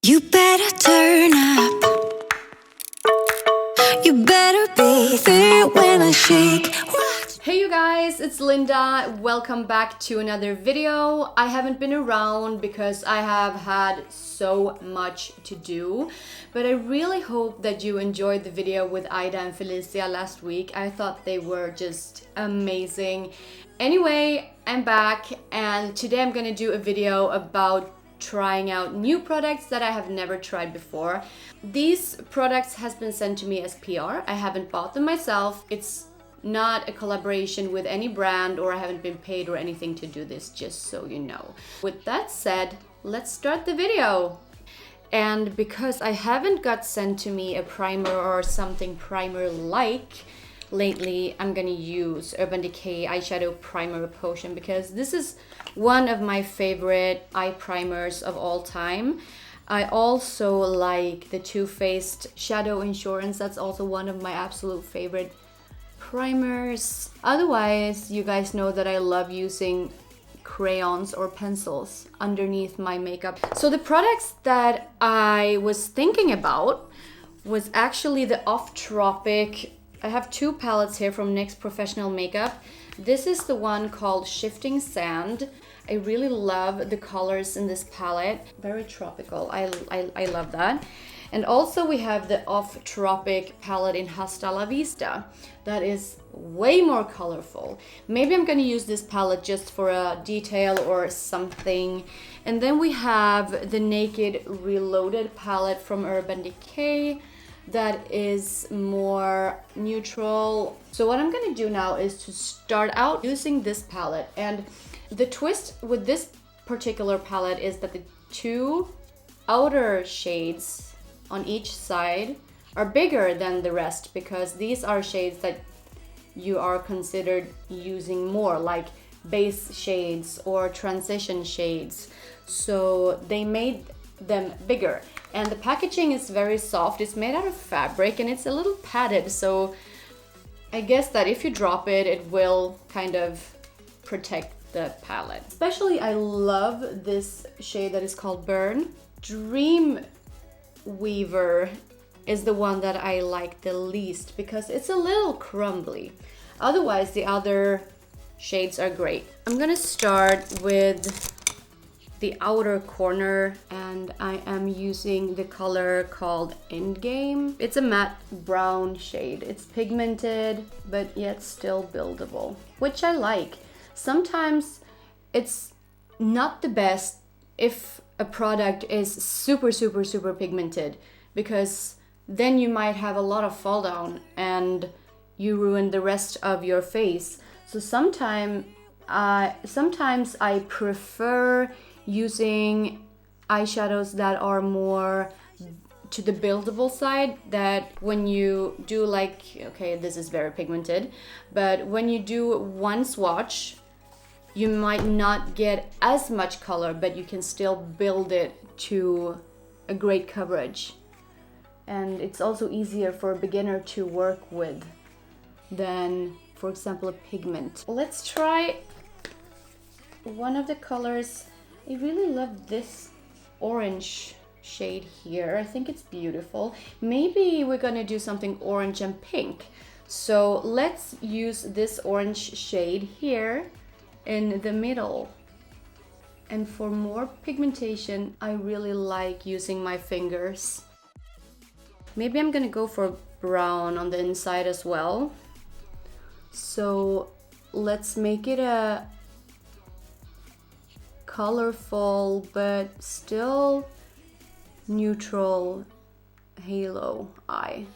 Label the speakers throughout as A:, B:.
A: You better turn up. You better be there when I shake.
B: Hey you guys, it's Linda. Welcome back to another video. I haven't been around because I have had so much to do, but I really hope that you enjoyed the video with Ida and Felicia last week. I thought they were just amazing. Anyway, I'm back and today I'm gonna do a video about trying out new products that I have never tried before. These products has been sent to me as PR. I haven't bought them myself. It's not a collaboration with any brand, or I haven't been paid or anything to do this, just so you know. With that said, let's start the video. And because I haven't got sent to me a primer or something primer-like lately, I'm gonna use Urban Decay eyeshadow primer potion because this is one of my favorite eye primers of all time. I also like the Too Faced Shadow Insurance. That's also one of my absolute favorite primers. Otherwise, you guys know that I love using crayons or pencils underneath my makeup. So the products that I was thinking about was actually the Tropic. I have two palettes here from NYX Professional Makeup. This is the one called Shifting Sand. I really love the colors in this palette. Very tropical. I love that. And also we have the Tropic palette in Hasta Vista. That is way more colorful. Maybe I'm gonna use this palette just for a detail or something. And then we have the Naked Reloaded palette from Urban Decay. That is more neutral. So what I'm gonna do now is to start out using this palette. And the twist with this particular palette is that the two outer shades on each side are bigger than the rest, because these are shades that you are considered using more, like base shades or transition shades. So they made them bigger. And the packaging is very soft. It's made out of fabric and it's a little padded, so I guess that if you drop it, it will kind of protect the palette. Especially I love this shade that is called Burn. Dream Weaver is the one that I like the least because it's a little crumbly. Otherwise, the other shades are great. I'm gonna start with the outer corner, and I am using the color called Endgame. It's a matte brown shade. It's pigmented, but yet still buildable, which I like. Sometimes it's not the best if a product is super pigmented, because then you might have a lot of fall down and you ruin the rest of your face. So sometimes I prefer using eyeshadows that are more to the buildable side, that when you do, like, okay, this is very pigmented, but when you do one swatch, you might not get as much color, but you can still build it to a great coverage. And it's also easier for a beginner to work with than, for example, a pigment. Let's try one of the colors. I really love this orange shade here. I think it's beautiful. Maybe we're gonna do something orange and pink. So let's use this orange shade here in the middle. And for more pigmentation, I really like using my fingers. Maybe I'm gonna go for brown on the inside as well. So let's make it a colorful but still neutral halo eye.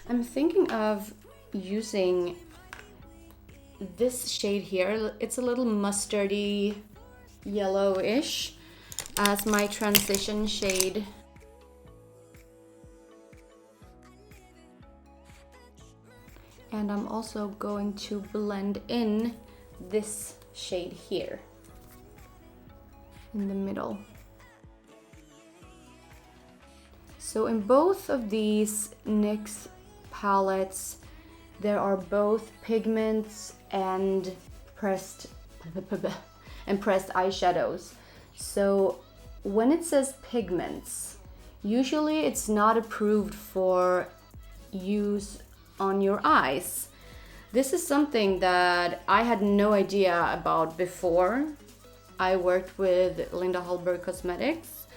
B: I'm thinking of using this shade here. It's a little mustardy yellowish as my transition shade. And I'm also going to blend in this shade here in the middle. So in both of these NYX palettes, there are both pigments and pressed eyeshadows. So when it says pigments, usually it's not approved for use on your eyes. This is something that I had no idea about before I worked with Linda Hallberg Cosmetics,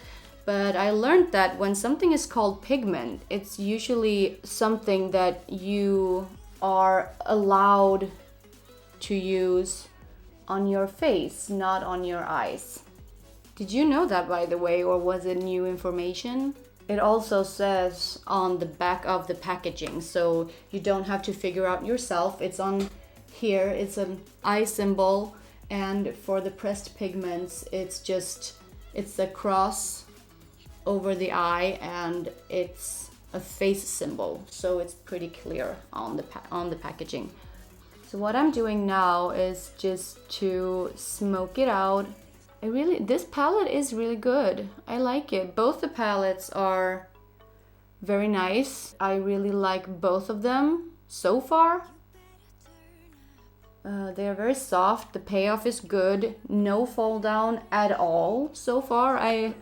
B: but I learned that when something is called pigment, it's usually something that you are allowed to use on your face, not on your eyes. Did you know that, by the way, or was it new information? It also says on the back of the packaging, so you don't have to figure out yourself. It's on here, it's an eye symbol, and for the pressed pigments, it's a cross over the eye, and it's a face symbol, so it's pretty clear on the packaging. So what I'm doing now is just to smoke it out. This palette is really good. I like it. Both the palettes are very nice. I really like both of them so far. They are very soft. The payoff is good. No fall down at all so far. I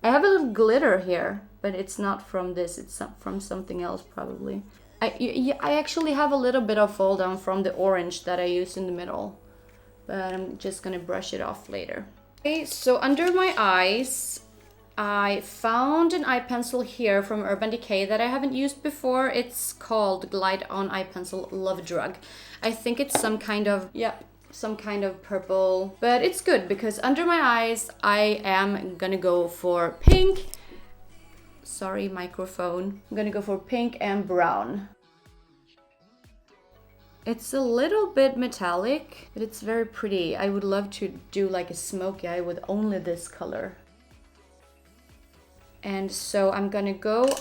B: have a little glitter here, but it's not from this. It's from something else probably. I actually have a little bit of fall down from the orange that I used in the middle, but I'm just gonna brush it off later. Okay, so under my eyes, I found an eye pencil here from Urban Decay that I haven't used before. It's called Glide On Eye Pencil Love Drug. I think it's some kind of purple, but it's good because under my eyes, I am gonna go for pink. Sorry, microphone. I'm gonna go for pink and brown. It's a little bit metallic, but it's very pretty. I would love to do like a smoky eye with only this color. And so I'm gonna go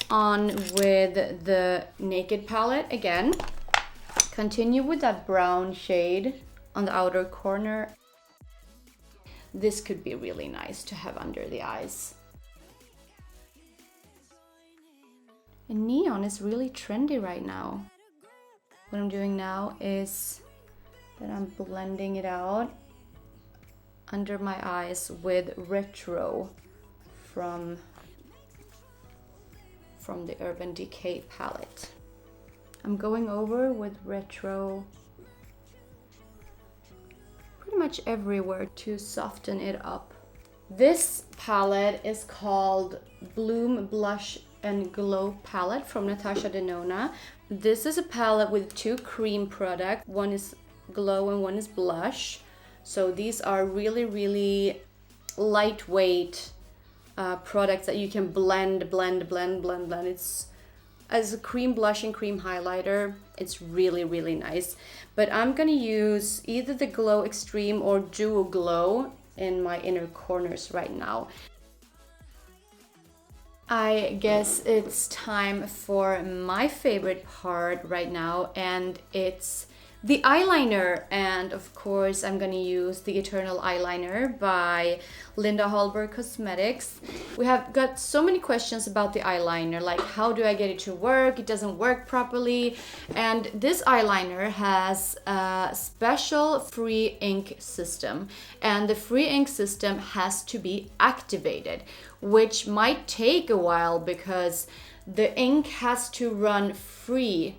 B: on with the Naked palette again. Continue with that brown shade on the outer corner. This could be really nice to have under the eyes. And neon is really trendy right now. What I'm doing now is that I'm blending it out under my eyes with Retro from the Urban Decay palette. I'm going over with Retro pretty much everywhere to soften it up. This palette is called Bloom Blush and Glow palette from Natasha Denona. This is a palette with two cream products. One is glow and one is blush. So these are really, really lightweight products that you can blend. It's as a cream blush and cream highlighter. It's really, really nice. But I'm gonna use either the Glow Extreme or Duo Glow in my inner corners right now. I guess it's time for my favorite part right now, and it's the eyeliner. And of course I'm gonna use the Eternal Eyeliner by Linda Hallberg Cosmetics. We have got so many questions about the eyeliner, like how do I get it to work? It doesn't work properly. And this eyeliner has a special free ink system, and the free ink system has to be activated, which might take a while because the ink has to run free.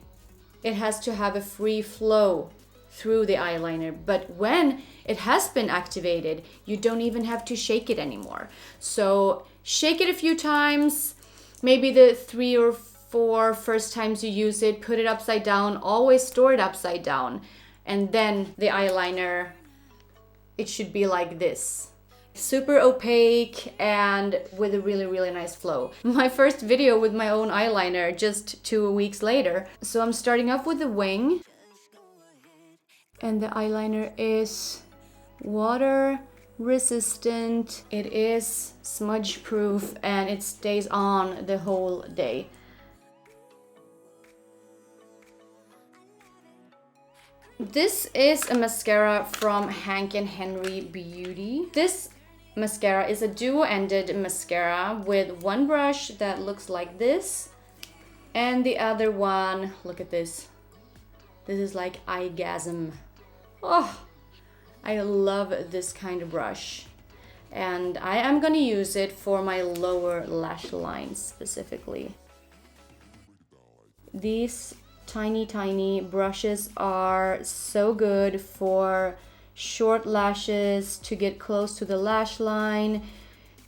B: It has to have a free flow through the eyeliner. But when it has been activated, you don't even have to shake it anymore. So shake it a few times, maybe the 3 or 4 first times you use it, put it upside down, always store it upside down. And then the eyeliner, it should be like this. Super opaque and with a really, really nice flow. My first video with my own eyeliner just 2 weeks later. So I'm starting off with the wing. And the eyeliner is water resistant. It is smudge proof and it stays on the whole day. This is a mascara from Hank and Henry Beauty. This mascara is a duo-ended mascara with one brush that looks like this, and the other one, look at this. This is like eyegasm. Oh, I love this kind of brush. and I am gonna use it for my lower lash line specifically. These tiny brushes are so good for short lashes, to get close to the lash line,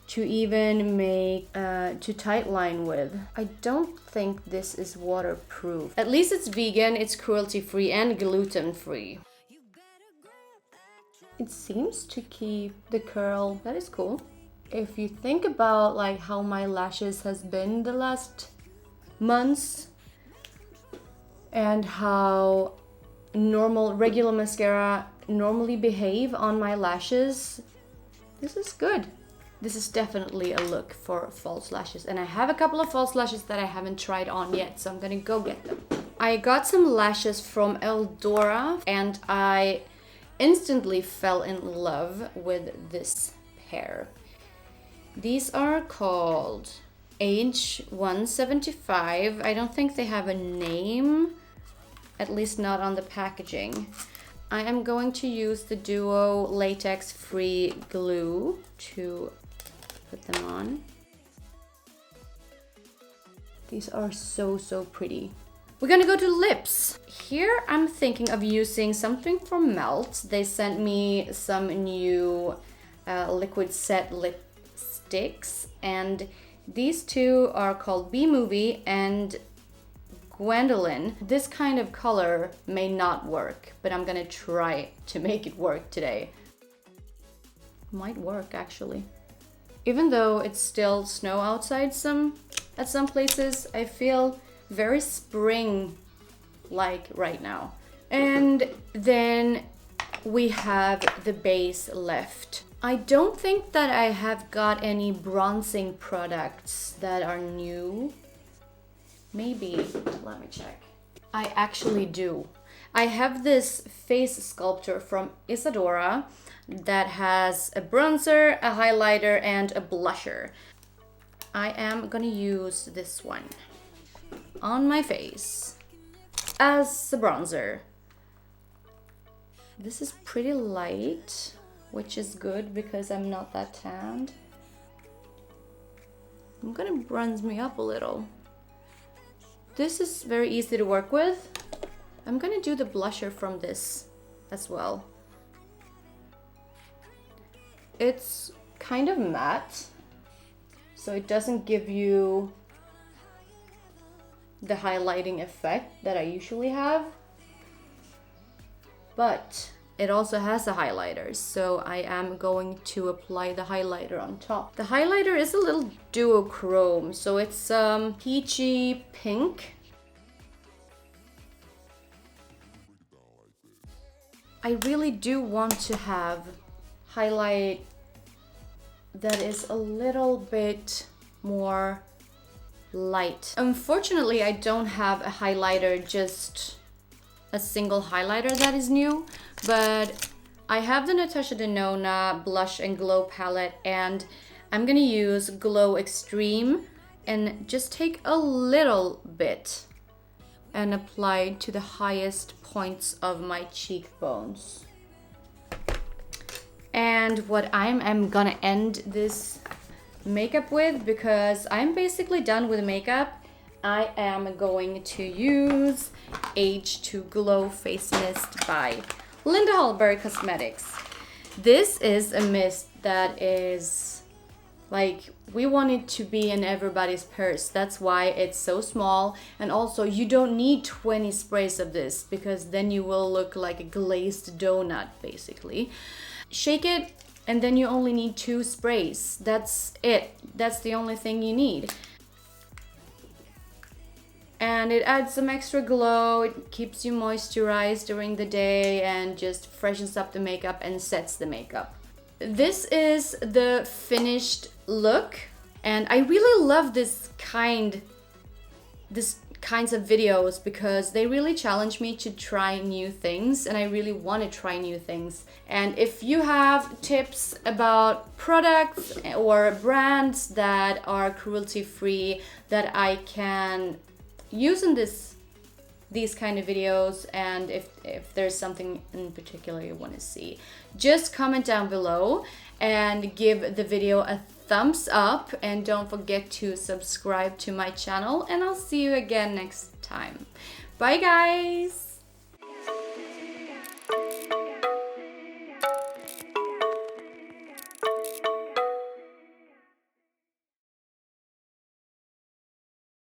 B: to even make to tight line with. I don't think this is waterproof. At least it's vegan, it's cruelty free and gluten free. It seems to keep the curl. That is cool. If you think about like how my lashes has been the last months and how regular mascara normally behave on my lashes, this is good. This is definitely a look for false lashes, and I have a couple of false lashes that I haven't tried on yet, so I'm gonna go get them. I got some lashes from Eldora and I instantly fell in love with this pair. These are called Age 175. I don't think they have a name, at least not on the packaging. I am going to use the Duo latex free glue to put them on. These are so pretty. We're gonna go to lips. Here I'm thinking of using something from Melt. They sent me some new liquid set lipsticks, and these two are called B-Movie and Gwendolyn. This kind of color may not work, but I'm gonna try to make it work today. Might work actually. Even though it's still snow outside at some places, I feel very spring-like right now. And then we have the base left. I don't think that I have got any bronzing products that are new. Maybe, let me check. I actually do. I have this face sculptor from Isadora that has a bronzer, a highlighter, and a blusher. I am gonna use this one on my face as a bronzer. This is pretty light, which is good because I'm not that tanned. I'm gonna bronze me up a little. This is very easy to work with. I'm gonna do the blusher from this as well. It's kind of matte, so it doesn't give you the highlighting effect that I usually have, but it also has a highlighter, so I am going to apply the highlighter on top. The highlighter is a little duochrome, so it's peachy pink. I really do want to have highlight that is a little bit more light. Unfortunately, I don't have a highlighter, just a single highlighter that is new, but I have the Natasha Denona Blush and Glow palette, and I'm gonna use Glow Extreme and just take a little bit and apply to the highest points of my cheekbones. And what I'm gonna end this makeup with, because I'm basically done with makeup, I am going to use Age to Glow Face Mist by Linda Hallberg Cosmetics. This is a mist that is like, we want it to be in everybody's purse. That's why it's so small. And also you don't need 20 sprays of this, because then you will look like a glazed donut basically. Shake it, and then you only need 2 sprays. That's it. That's the only thing you need. And it adds some extra glow, it keeps you moisturized during the day, and just freshens up the makeup and sets the makeup. This is the finished look, and I really love this kinds of videos because they really challenge me to try new things, and I really want to try new things. And if you have tips about products or brands that are cruelty free that I can use in this these kind of videos, and if there's something in particular you want to see, just comment down below and give the video a thumbs up, and don't forget to subscribe to my channel, and I'll see you again next time. Bye guys!